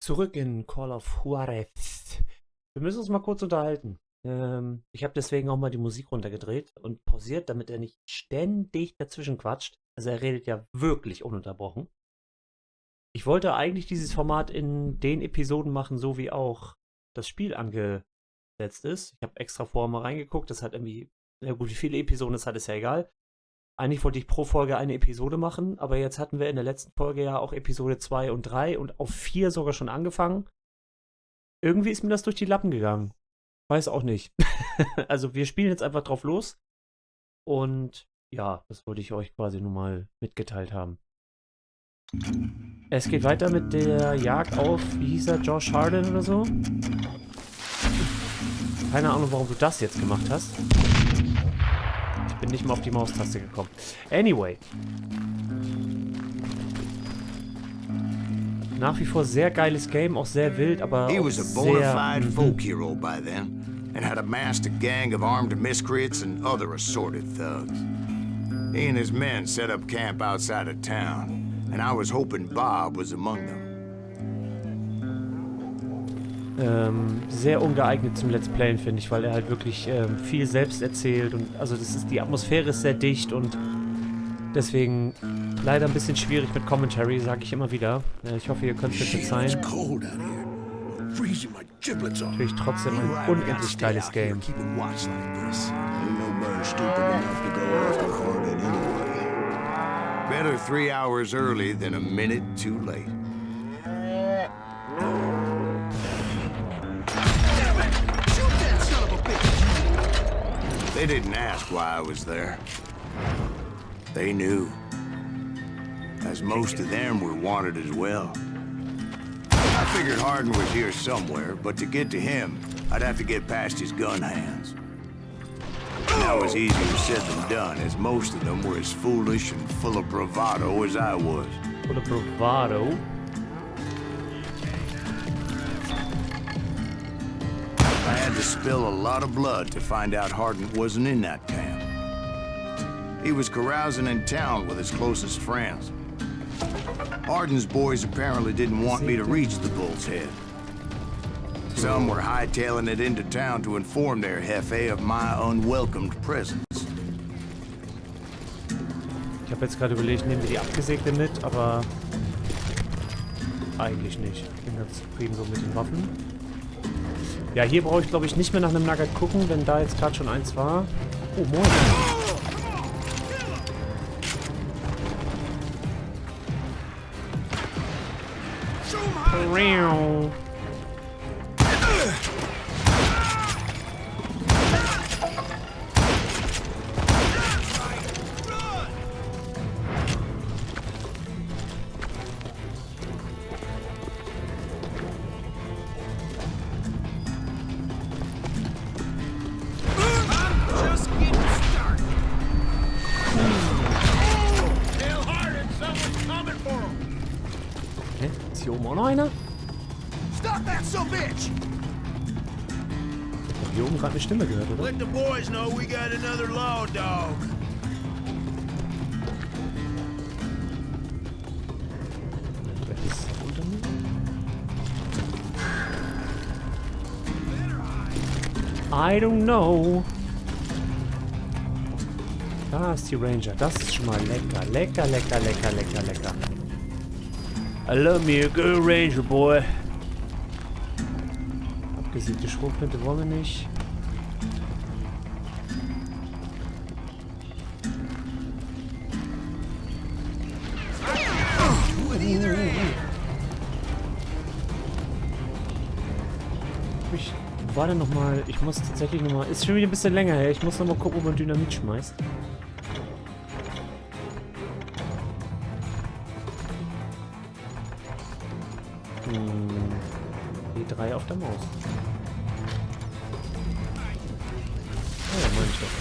Zurück in Call of Juarez. Wir müssen uns mal kurz unterhalten. Ich habe deswegen auch mal die Musik runtergedreht und pausiert, damit er nicht ständig dazwischen quatscht. Also er redet ja wirklich ununterbrochen. Ich wollte eigentlich dieses Format in den Episoden machen, so wie auch das Spiel angesetzt ist. Ich habe extra vorher mal reingeguckt. Das hat irgendwie, ja gut, wie viele Episoden es hat, ist ja egal. Eigentlich wollte ich pro Folge eine Episode machen, aber jetzt hatten wir in der letzten Folge ja auch Episode 2 und 3 und auf 4 sogar schon angefangen. Irgendwie ist mir das durch die Lappen gegangen. Weiß auch nicht. Also wir spielen jetzt einfach drauf los. Und ja, das wollte ich euch quasi nur mal mitgeteilt haben. Es geht weiter mit der Jagd auf, wie hieß er, Josh Harden oder so? Keine Ahnung, warum du das jetzt gemacht hast. Ich bin nicht mal auf die Maustaste gekommen. Anyway. Nach wie vor sehr geiles Game, auch sehr wild, aber He auch was a bona sehr... fide folk hero by then, and had amassed a gang of armed miscreants and other assorted thugs. He and his men set up camp outside of town, and I was hoping Bob was among them. Sehr ungeeignet zum Let's Playen, finde ich, weil er halt wirklich viel selbst erzählt und also die Atmosphäre ist sehr dicht und deswegen leider ein bisschen schwierig mit Commentary, sage ich immer wieder. Ich hoffe, ihr könnt es mir verzeihen. Natürlich trotzdem ein unendlich geiles Game. Better 3 hours early than a minute too late. They didn't ask why I was there. They knew. As most of them were wanted as well. I figured Harden was here somewhere, but to get to him, I'd have to get past his gun hands. And that was easier said than done, as most of them were as foolish and full of bravado as I was. Full of bravado? I had to spill a lot of blood to find out Harden wasn't in that camp. He was carousing in town with his closest friends. Harden's boys apparently didn't want me to reach the Bull's Head. Some were hightailing it into town to inform their Jefe of my unwelcomed presence. Ich habe jetzt gerade überlegt, nehmen wir die abgesägte mit, aber eigentlich nicht. Ich bin ganz zufrieden so mit den Waffen. Ja, hier brauche ich glaube ich nicht mehr nach einem Nugget gucken, wenn da jetzt gerade schon eins war. Oh, moin. Ist hier oben auch noch einer? Stop that son bitch! Ich hab hier oben gerade eine Stimme gehört, oder? Let the boys know we got another law dog. Vielleicht ist es unter mir? I don't know. Da ist die Ranger. Das ist schon mal lecker. Lecker, lecker, lecker, lecker, lecker. I love me a good Ranger, boy. Abgesiegte Schrotflinte wollen wir nicht. Wo war denn nochmal? Ich muss tatsächlich nochmal. Ist schon wieder ein bisschen länger her. Ich muss nochmal gucken, ob man Dynamit schmeißt. E3 auf der Maus. Oh, ja, meine ich doch.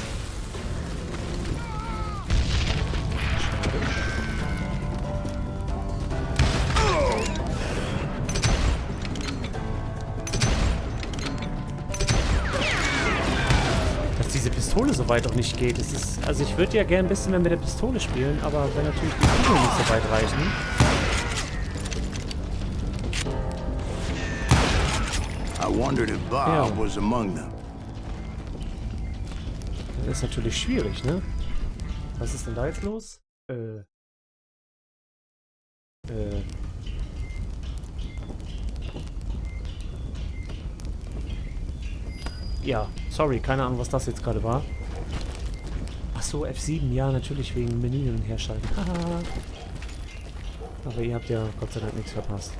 Schade. Dass diese Pistole so weit auch nicht geht. Es ist, also ich würde ja gern ein bisschen mehr mit der Pistole spielen, aber wenn natürlich die Kugeln nicht so weit reichen. I wondered if Bob was among them. Das ist natürlich schwierig, ne? Was ist denn da jetzt los? Ja, sorry, keine Ahnung, was das jetzt gerade war. Ach so, F7, ja, natürlich wegen Menü hin und her schalten. Haha. Aber ihr habt ja Gott sei Dank nichts verpasst.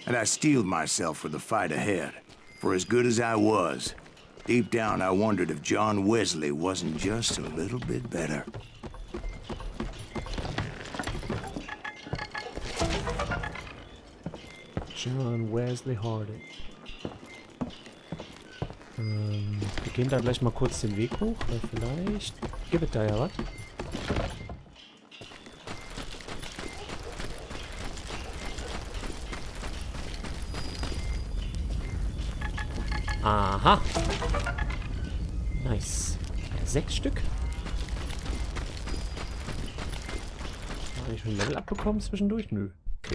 And I steeled myself for the fight ahead. For as good as I was, deep down I wondered if John Wesley wasn't just a little bit better. John Wesley Hardy. Wir gehen da gleich mal kurz den Weg hoch, weil vielleicht gibt es da ja was. Aha. Nice. 6 Stück. Habe ich schon ein Level abbekommen zwischendurch? Nö. Okay.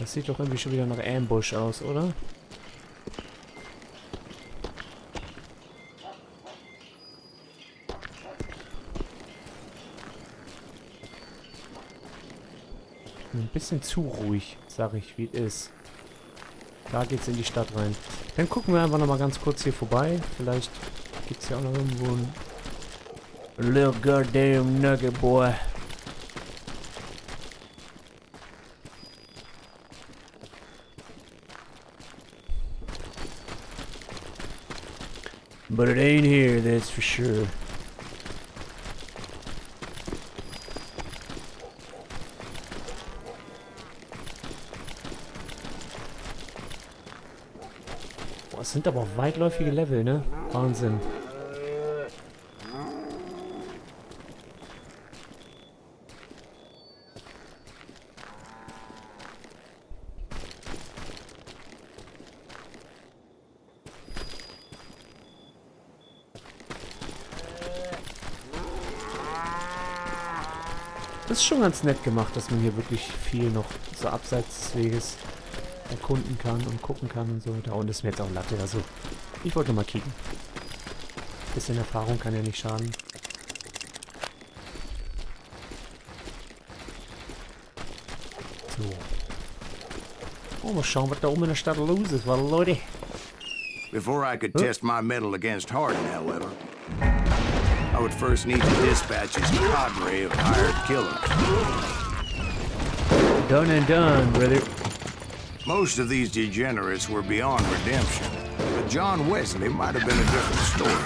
Das sieht doch irgendwie schon wieder nach Ambush aus, oder? Ein bisschen zu ruhig, sage ich, wie es ist. Da geht's in die Stadt rein. Dann gucken wir einfach noch mal ganz kurz hier vorbei. Vielleicht gibt's ja auch noch irgendwo ein little goddamn nugget boy. But it ain't here, that's for sure. Boah, es sind aber auch weitläufige Level, ne? Wahnsinn. Das ist schon ganz nett gemacht, dass man hier wirklich viel noch so abseits des Weges erkunden kann und gucken kann und so. Da unten ist mir jetzt auch Latte, also ich wollte noch mal kicken. Bisschen Erfahrung kann ja nicht schaden. So. Oh, mal schauen, was da oben in der Stadt los ist, weil Leute. Before I could test my mettle against Harden, however, I would first need to dispatch his cadre of hired killers. Done and done, brother. Most of these degenerates were beyond redemption, but John Wesley might have been a different story.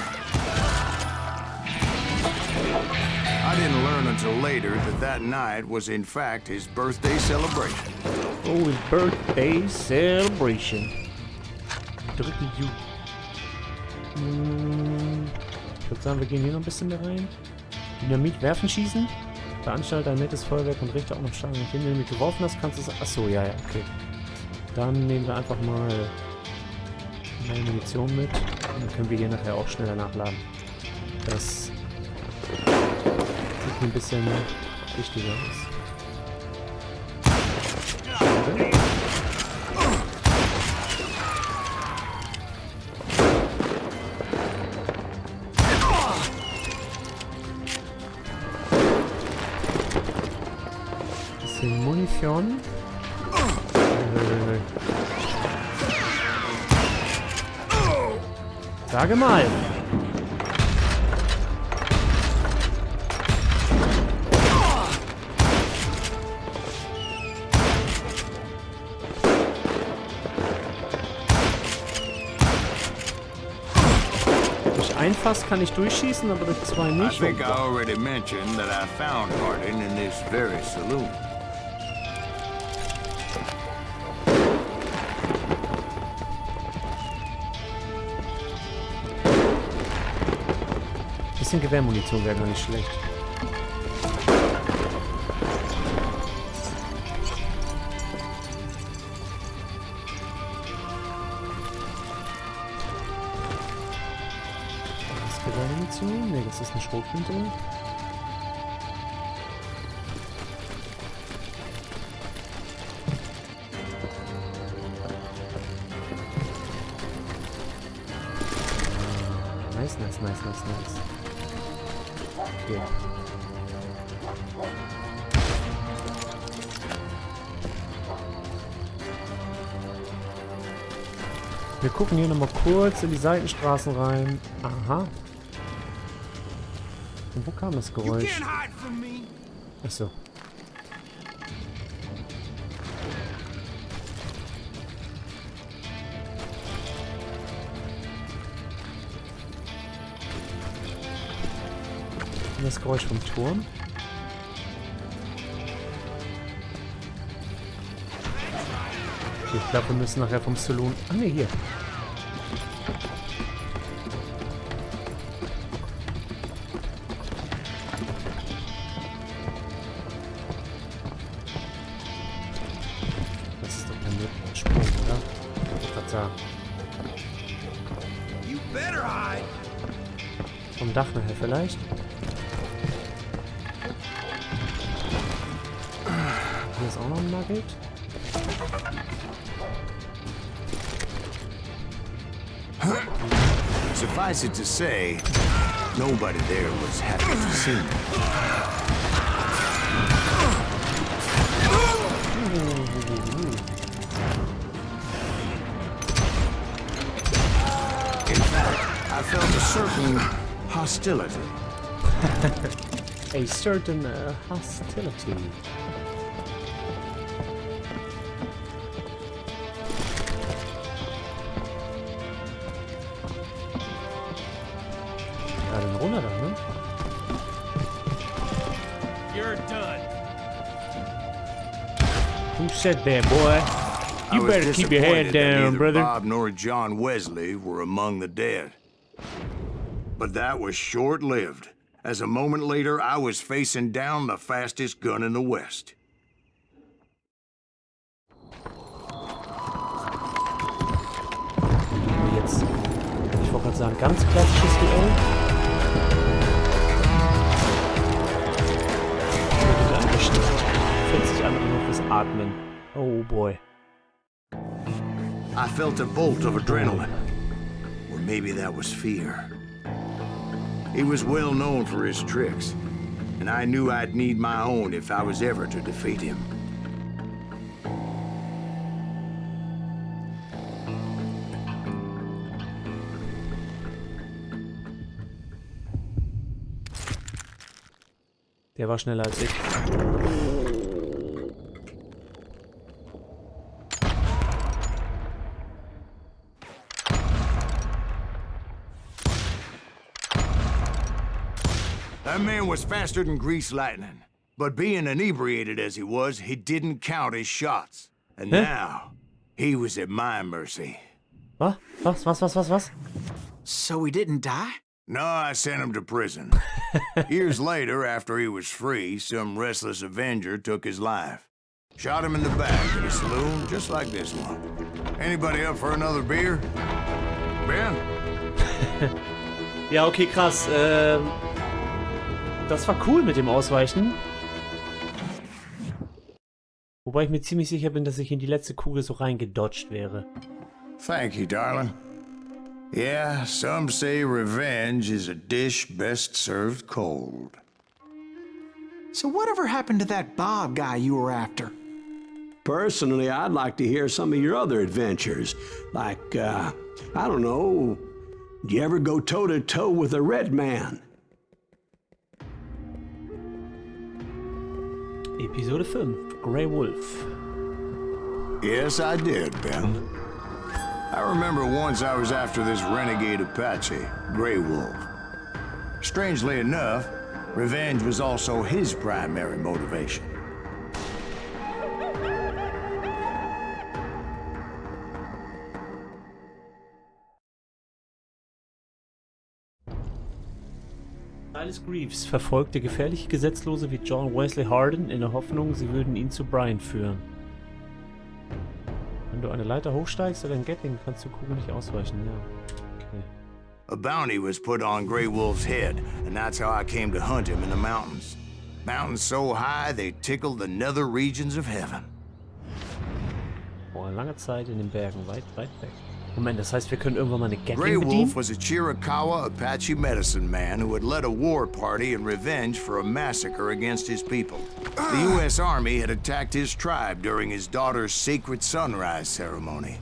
I didn't learn until later that that night was in fact his birthday celebration. Oh, his birthday celebration. Drücken you. Ich würde sagen, wir gehen hier noch ein bisschen mehr rein. Dynamit werfen, schießen. Veranstalte ein nettes Feuerwerk und richte auch noch Schaden. Wenn du Dynamit geworfen hast, kannst du es... Achso, ja, okay. Dann nehmen wir einfach mal neue Munition mit. Und dann können wir hier nachher auch schneller nachladen. Das sieht ein bisschen wichtiger aus. Schade. Munition. Sage mal. Durch ein Fass kann ich durchschießen, aber durch zwei nicht. I think I already mentioned that I found Hardin in this very saloon. Bisschen Gewehrmunition wäre gar nicht schlecht. das ist eine Schrotflinte. Nice. Okay. Wir gucken hier nochmal kurz in die Seitenstraßen rein. Aha. Und wo kam das Geräusch? Achso. Das Geräusch vom Turm. Okay, ich glaube, wir müssen nachher vom Saloon... Ah, ne, hier. Das ist doch kein möglicher Sprung, oder? Ich wollte gerade sagen. Vom Dach nachher vielleicht? Hier ist auch noch ein Nugget. Suffice it to say, nobody there was happy to see me. In fact, I felt a certain hostility. A certain hostility. Ja, den runter dann, ne? You're done. Who said that, boy? You better keep your head down, brother. Bob nor John Wesley were among the dead. But that was short-lived, as a moment later I was facing down the fastest gun in the West. Jetzt, ich wollte gerade sagen, ganz klassisches Duell. Mit angeschnitten. 40 andere nur fürs Atmen. Oh boy. I felt a bolt of adrenaline. Or maybe that was fear. He was well known for his tricks, and I knew I'd need my own if I was ever to defeat him. Der war schneller als ich. That man was faster than greased lightning. But being inebriated as he was, he didn't count his shots. And now, he was at my mercy. Was? So he didn't die? No, I sent him to prison. Years later, after he was free, some restless avenger took his life. Shot him in the back at a saloon just like this one. Anybody up for another beer? Ben? Ja, okay, krass. Das war cool mit dem Ausweichen. Wobei ich mir ziemlich sicher bin, dass ich in die letzte Kugel so reingedodged wäre. Thank you, darling. Yeah, some say revenge is a dish best served cold. So whatever happened to that Bob guy you were after? Personally, I'd like to hear some of your other adventures. Like, I don't know, did you ever go toe-to-toe with a red man? Episode 5, Grey Wolf. Yes, I did, Ben. I remember once I was after this renegade Apache, Grey Wolf. Strangely enough, revenge was also his primary motivation. Silas Greaves verfolgte gefährliche Gesetzlose wie John Wesley Hardin in der Hoffnung, sie würden ihn zu Brian führen. Wenn du eine Leiter hochsteigst oder ein Gatling, kannst du Kugeln nicht ausweichen. Ja, okay. A bounty was put on Grey Wolf's head, and that's how I came to hunt him in the mountains. Mountains so high they tickle the nether regions of heaven. Boah, lange Zeit in den Bergen, weit, weit weg. Moment, das heißt, wir können irgendwann mal eine Grey Gatling Wolf bedienen? was a Chiricahua Apache medicine man who had led a war party in revenge for a massacre against his people. The U.S. Army had attacked his tribe during his daughter's sacred sunrise ceremony,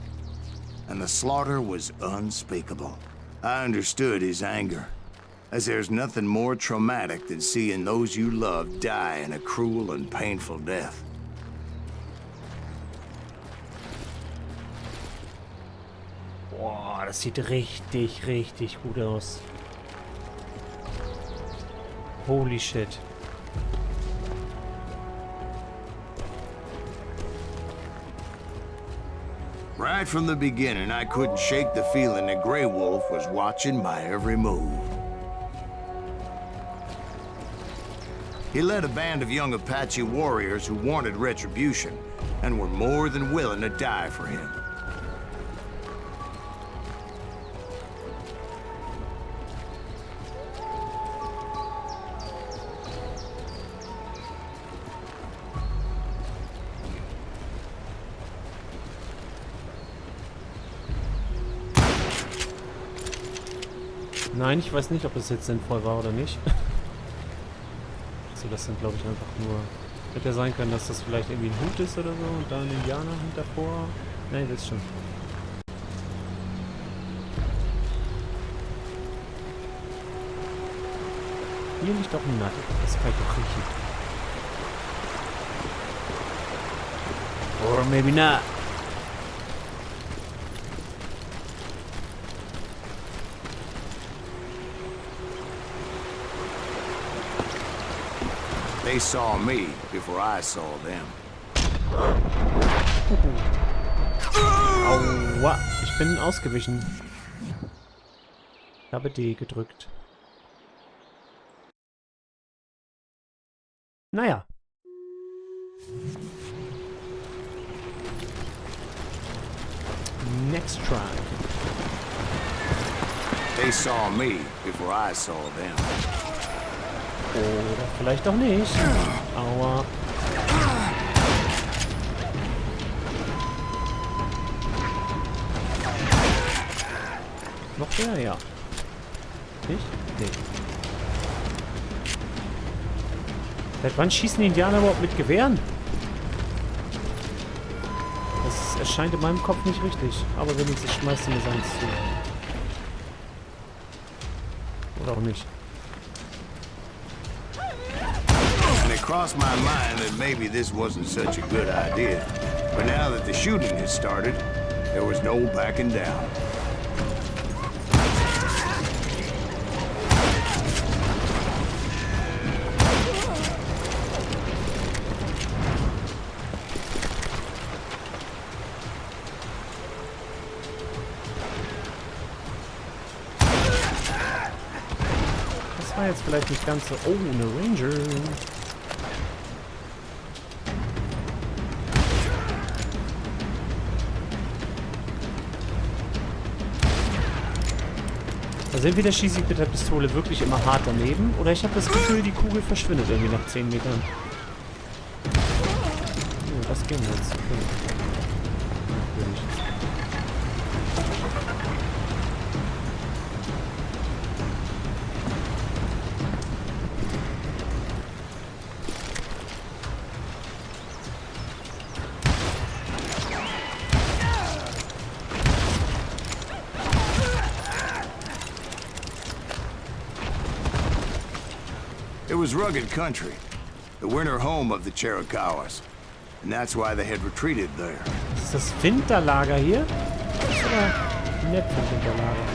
and the slaughter was unspeakable. I understood his anger, as there's nothing more traumatic than seeing those you love die in a cruel and painful death. Boah, das sieht richtig, richtig gut aus. Holy shit. Right from the beginning, I couldn't shake the feeling that Grey Wolf was watching my every move. He led a band of young Apache warriors who wanted retribution and were more than willing to die for him. Nein, ich weiß nicht, ob das jetzt sinnvoll war oder nicht. So, das sind, glaube ich, einfach nur... Hätte ja sein können, dass das vielleicht irgendwie ein Hut ist oder so und da ein Indianer davor. Nein, das ist schon. Hier liegt doch ein Nugget. Das kann ich doch riechen. Or maybe not. They saw me before I saw them. Aua, ich bin ausgewichen. Ich habe D gedrückt. Naja. Next try. They saw me before I saw them. Oder vielleicht auch nicht. Aua. Noch der? Ja. Nicht? Nee. Seit wann schießen die Indianer überhaupt mit Gewehren? Das erscheint in meinem Kopf nicht richtig. Aber wenigstens schmeißt du mir seins zu. Oder auch nicht. And it crossed my mind that maybe this wasn't such a good idea. But now that the shooting had started, there was no backing down. Das war jetzt vielleicht nicht ganz so... Oh, eine Ranger. Also entweder schieße ich mit der Pistole wirklich immer hart daneben, oder ich habe das Gefühl, die Kugel verschwindet irgendwie nach 10 Metern. Oh, das ging jetzt. Okay. Natürlich. It was rugged country, the winter home of the Chiricahuas, and that's why they had retreated there. Ist das Winterlager hier? Oder nett für Winterlager?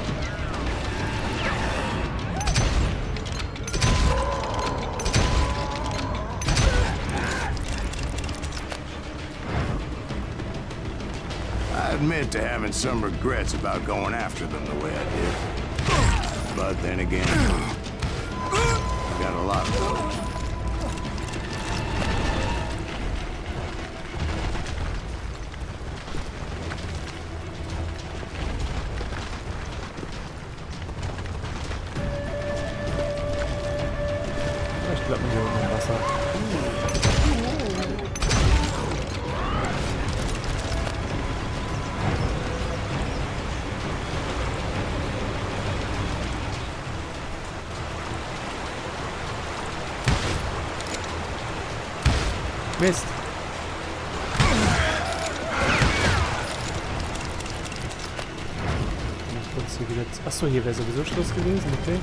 I admit to having some regrets about going after them the way I did. But then again, I got a lot of those. Mist. Achso, hier wäre sowieso Schluss gewesen, okay.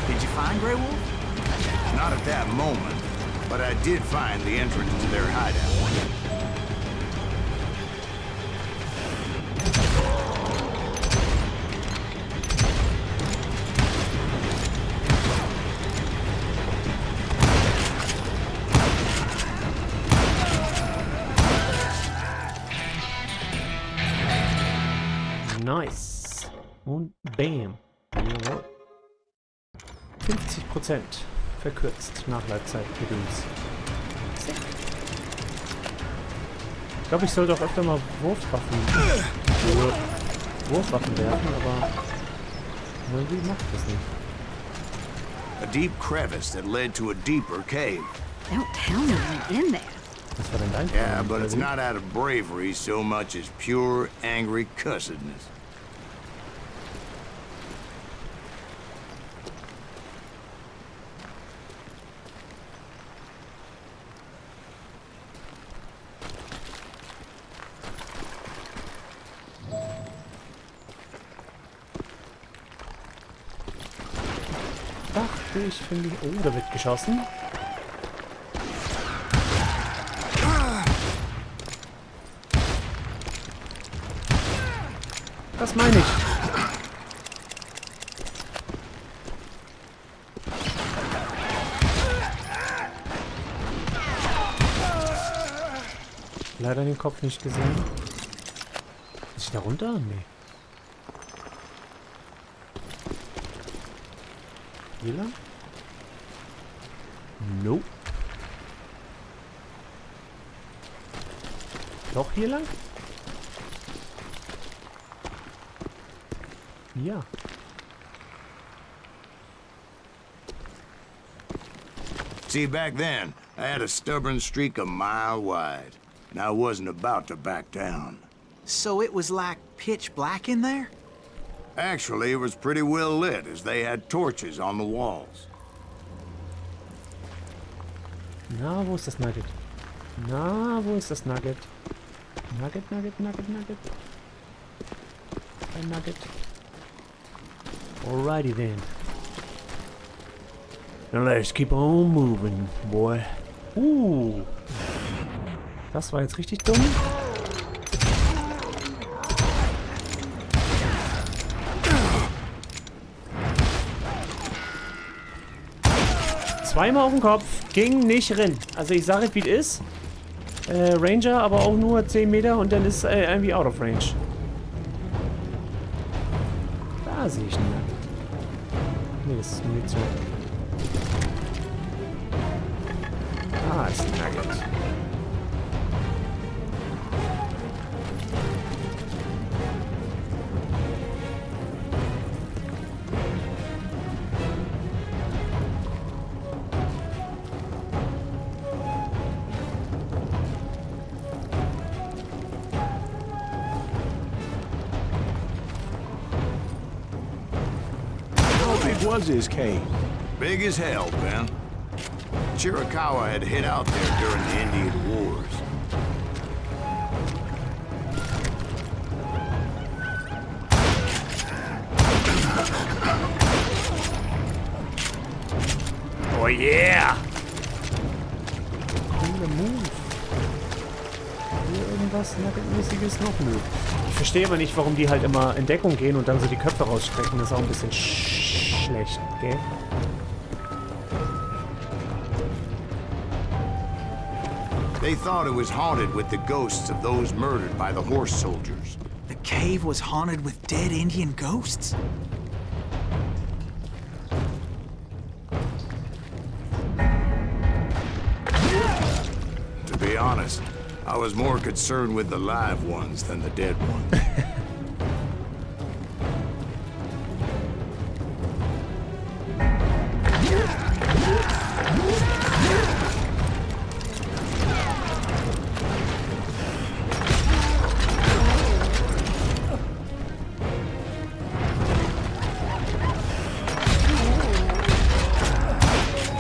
Did you find Grey Wolf? Not at that moment, but I did find the entrance to their hideout. Nice. Und bam. Jawohl. 50% verkürzt. Nachlaufzeit gedöns. Ich glaube, ich sollte auch öfter mal Wurfwaffen werfen, aber irgendwie macht das nicht. A deep crevice that led to a deeper cave. Don't tell me you're in there. Was war denn dein Yeah, Plan, but it's oder wie? not out of bravery so much as pure, angry cussedness. Dachte ich, finde ich. Oh, da wird geschossen. Das meine ich. Leider den Kopf nicht gesehen. Ist ich da runter? Nee. Hier lang? Nope. Doch hier lang? Ja. See, back then, I had a stubborn streak a mile wide, and I wasn't about to back down. So it was like pitch black in there? Actually, it was pretty well lit, as they had torches on the walls. Na, wo ist das Nugget? Na, wo ist das Nugget? Nugget, Nugget, Nugget, Nugget. Ein Nugget. Alrighty then. Now let's keep on moving, boy. Das war jetzt richtig dumm. Zweimal auf den Kopf. Ging nicht rein. Also ich sage, wie es ist. Ranger, aber auch nur 10 Meter und dann ist irgendwie out of range. Da sehe ich ihn. Nee, das ist Munition. Ah, ist ein Nugget. How big was his cave? Big as hell, Ben. Chiricahua had hid out there during the Indian Wars. Oh yeah! Cooler Move. Hier irgendwas Nugget-mäßiges noch? Nö. Ich verstehe aber nicht, warum die halt immer in Deckung gehen und dann so die Köpfe rausstrecken. Das ist auch ein bisschen schlecht, gell? They thought it was haunted with the ghosts of those murdered by the horse soldiers. The cave was haunted with dead Indian ghosts? To be honest, I was more concerned with the live ones than the dead ones.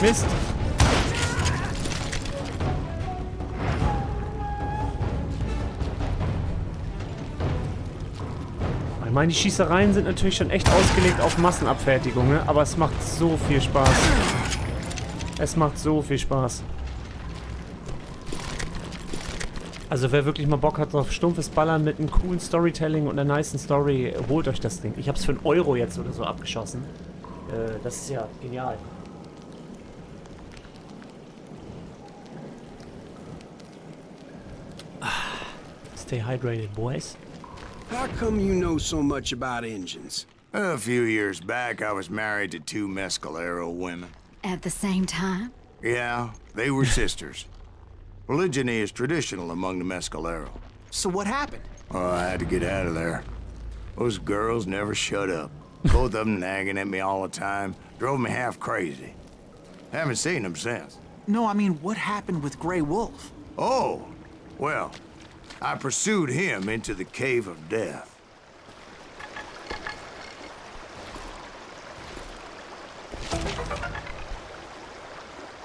Mist. Ich meine, die Schießereien sind natürlich schon echt ausgelegt auf Massenabfertigung, ne? Aber es macht so viel Spaß. Es macht so viel Spaß. Also wer wirklich mal Bock hat auf stumpfes Ballern mit einem coolen Storytelling und einer nicen Story, holt euch das Ding. Ich habe es für 1 Euro jetzt oder so abgeschossen. Das ist ja genial. Stay hydrated, boys. How come you know so much about engines? A few years back, I was married to 2 Mescalero women. At the same time? Yeah, they were sisters. Polygyny is traditional among the Mescalero. So what happened? Oh, I had to get out of there. Those girls never shut up. Both of them nagging at me all the time. Drove me half crazy. Haven't seen them since. No, I mean, what happened with Grey Wolf? Oh, well, I pursued him into the Cave of Death.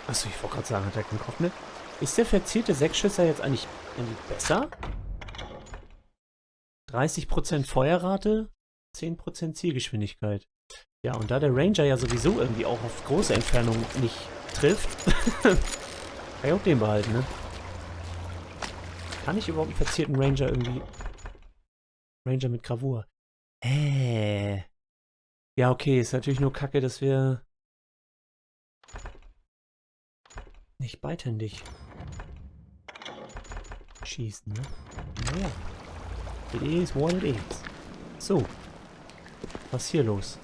Achso, ich wollte gerade sagen, hat er keinen Kopf mit? Ist der verzielte Sechsschützer jetzt eigentlich besser? 30% Feuerrate, 10% Zielgeschwindigkeit. Ja, und da der Ranger ja sowieso irgendwie auch auf große Entfernungen nicht trifft, kann ich auch den behalten, ne? Kann ich überhaupt einen verzierten Ranger irgendwie... Ranger mit Gravur. Ja, okay, ist natürlich nur kacke, dass wir... nicht beidhändig schießen, ne? Naja. It is what it is. So. Was ist hier los?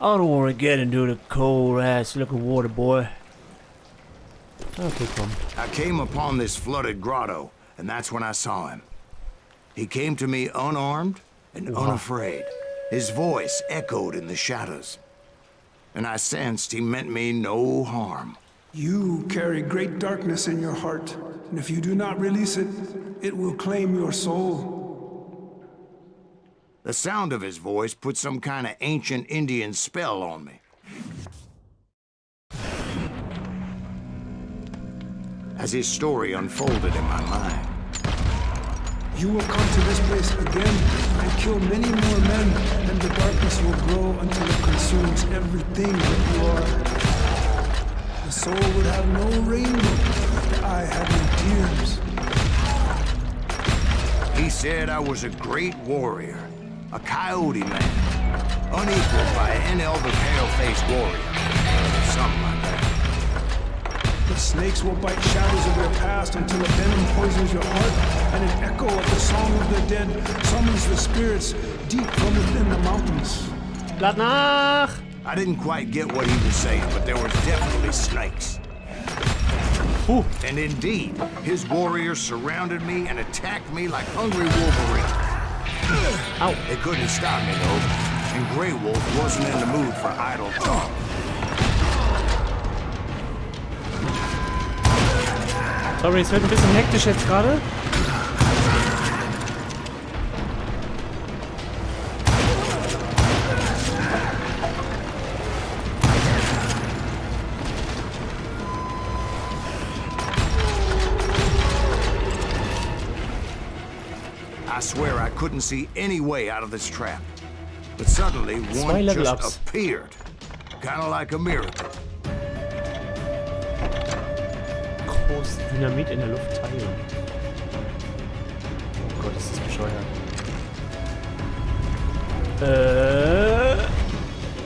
I don't want to get into the cold ass looking water, boy. Okay, komm. I came upon this flooded grotto, and that's when I saw him. He came to me unarmed and unafraid. His voice echoed in the shadows. And I sensed he meant me no harm. You carry great darkness in your heart, and if you do not release it, it will claim your soul. The sound of his voice put some kind of ancient Indian spell on me. As his story unfolded in my mind. You will come to this place again and kill many more men, and the darkness will grow until it consumes everything that you are. The soul would have no rainbow if the eye had no tears. He said I was a great warrior, a coyote man, unequaled by any other pale-faced warrior, something like that. The snakes will bite shadows of their past until a venom poisons your heart, and an echo of the song of the dead summons the spirits deep from within the mountains. Lad nach! I didn't quite get what he was saying, but there was definitely snakes. Ooh. And indeed, his warriors surrounded me and attacked me like hungry wolverines. Ow. They couldn't stop me, though, and Grey Wolf wasn't in the mood for idle talk. Sorry, es wird ein bisschen hektisch jetzt gerade. I swear I couldn't see any way out of this trap. But suddenly, one just appeared. Kind of like a miracle. Großes Dynamit in der Luft teilen. Oh Gott, ist das bescheuert.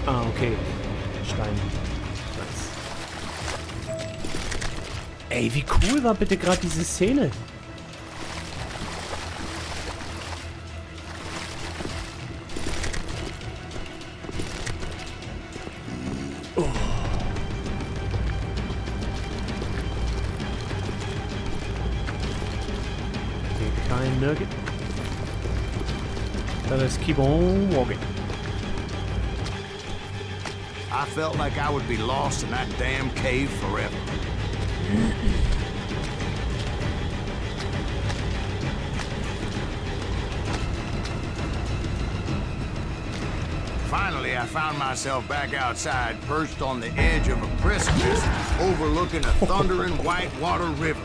Okay. Stein. Nice. Ey, wie cool war bitte gerade diese Szene? Nugget. So let's keep on walking. I felt like I would be lost in that damn cave forever. Finally, I found myself back outside, perched on the edge of a precipice, overlooking a thundering whitewater river.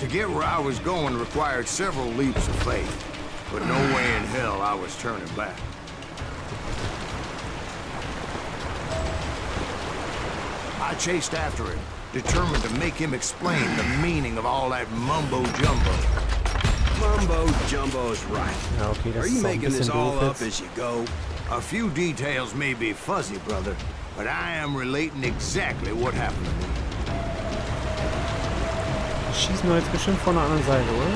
To get where I was going required several leaps of faith, but no way in hell I was turning back. I chased after him, determined to make him explain the meaning of all that mumbo-jumbo. Mumbo-jumbo's right. Okay, Are you making this all up as you go? A few details may be fuzzy, brother, but I am relating exactly what happened to me. Schießen wir jetzt bestimmt von der anderen Seite, oder?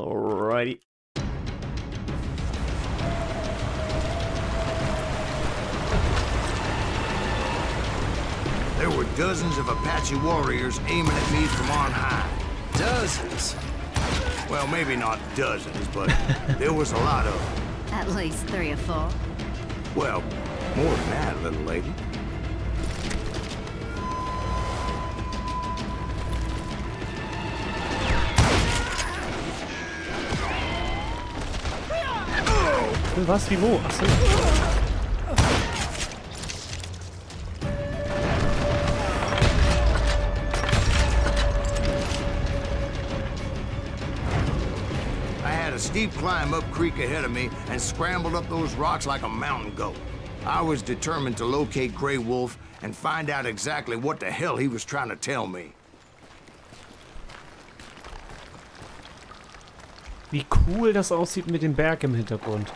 Alrighty. There were dozens of Apache warriors aiming at me from on high. Dozens. Well, maybe not dozens, but there was a lot of them. At least 3 or 4. Well, more than that, little lady. Was? Wie wo? Achso. A steep climb up creek ahead of me and scrambled up those rocks like a mountain goat. I was determined to locate Grey Wolf and find out exactly what the hell he was trying to tell me. Wie cool das aussieht mit dem Berg im Hintergrund.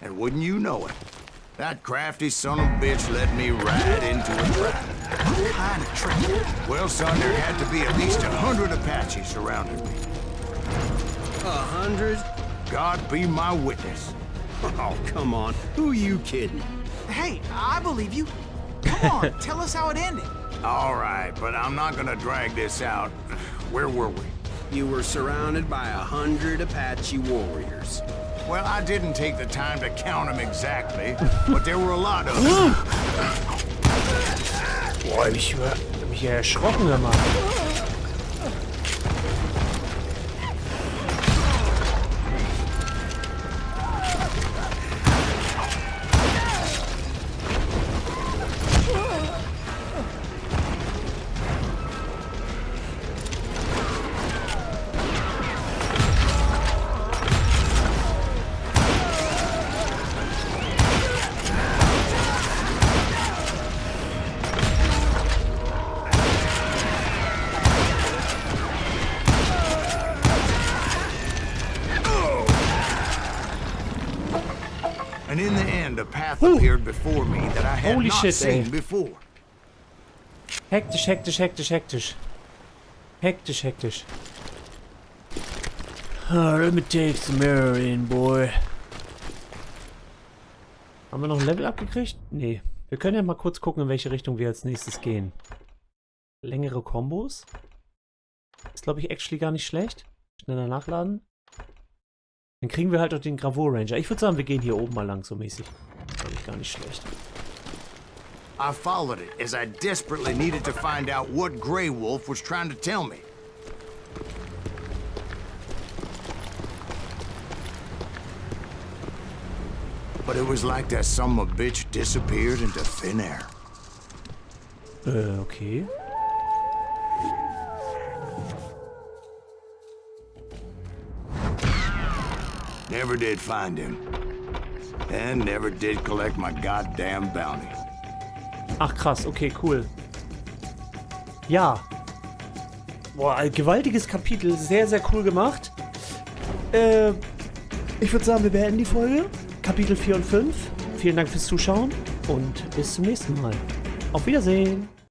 And wouldn't you know it, that crafty son of a bitch led me right into a trap. What kind of trick? Well, son, there had to be at least 100 Apaches surrounding me. 100? God be my witness. Oh, come on. Who are you kidding? Hey, I believe you. Come on, tell us how it ended. All right, but I'm not gonna drag this out. Where were we? You were surrounded by 100 Apache warriors. Well, I didn't take the time to count them exactly, but there were a lot of them. Boah, ich hab mich ja erschrocken gemacht. And in the end, a path appeared before me that I had Holy not shit, seen ey. before. Hektisch, hektisch, hektisch, hektisch. Hektisch, hektisch. Let me take some air in, boy. Haben wir noch ein Level abgekriegt? Nee. Wir können ja mal kurz gucken, in welche Richtung wir als nächstes gehen. Längere Kombos. Ist, glaube ich, actually gar nicht schlecht. Schneller nachladen. Dann kriegen wir halt auch den Gravur Ranger. Ich würde sagen, wir gehen hier oben mal lang so mäßig. Glaube ich gar nicht schlecht. I followed it as I desperately needed to find out what Grey Wolf was trying to tell me. But it was like that son of a bitch disappeared into thin air. Okay. Never did find him. And never did collect my goddamn bounty. Ach krass, okay, cool. Ja. Boah, ein gewaltiges Kapitel. Sehr, sehr cool gemacht. Ich würde sagen, wir beenden die Folge. Kapitel 4 und 5. Vielen Dank fürs Zuschauen und bis zum nächsten Mal. Auf Wiedersehen.